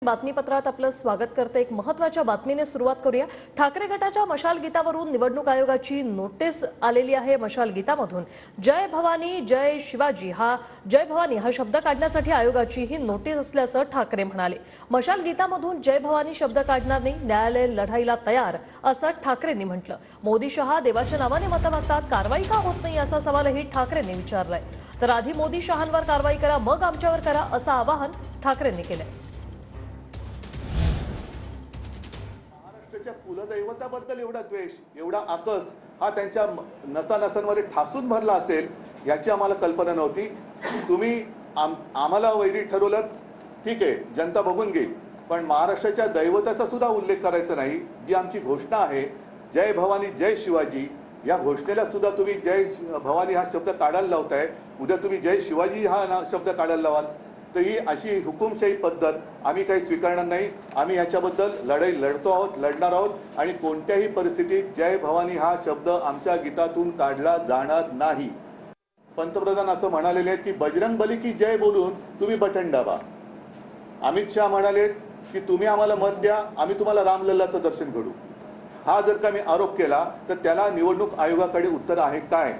बातमीपत्रात आपलं स्वागत करते। एक महत्त्वाच्या बातमीने सुरुवात करूया। ठाकरे गटाच्या मशाल गीतावरून निवडणूक आयोगाची नोटीस आलेली आहे। मशाल गीतामधून जय भवानी जय शिवाजी हा शब्द काढण्यासाठी आयोगाची ही नोटीस असल्याचं ठाकरे म्हणाले। मशाल गीतामधून जय भवानी शब्द काढणार नाही, न्यायालय लढाईला तयार असं ठाकरेंनी म्हटलं। मोदी शहा देवाच्या नावाने मतं मागतात, कारवाई का होत नाही असा सवालही ठाकरेंनी विचारलाय। तर आधी मोदी शहांवर कारवाई करा, मग आमच्यावर करा असं आवाहन ठाकरेंनी केलंय। कुलदैवताबद्दल एवढा द्वेष, एवढा आकस हा त्यांच्या नसानसांमध्ये ठासून भरला असेल याची आम्हाला कल्पना नव्हती। तुम्ही आम्हाला वैरी ठरवलं, ठीक आहे, जनता बघून घेईल, पण महाराष्ट्राच्या दैवताचा सुद्धा उल्लेख करायचा नाही। जी आमची घोषणा आहे जय भवानी जय शिवाजी, या घोषणेला सुद्धा तुम्ही जय भवानी हा शब्द काढायला लावताय। उद्या तुम्ही जय शिवाजी हा शब्द काढायला लावाल तर ही अशी हुकुमशाही पद्धत आम्ही काही स्वीकारणार नाही। आम्ही याच्याबद्दल लढाई लढतो आहोत, लढणार आहोत आणि कोणत्याही परिस्थितीत जय भवानी हा शब्द आमच्या गीतातून काढला जाणार नाही। पंतप्रधान असं म्हणालेले आहेत की बजरंगबली की जय बोलून तुम्ही बटन दाबा। अमित शहा म्हणाले की तुम्ही आम्हाला मत द्या, आम्ही तुम्हाला रामलल्लाचं दर्शन घडू। हा जर का मी आरोप केला तर त्याला निवडणूक आयोगाकडे उत्तर आहे काय?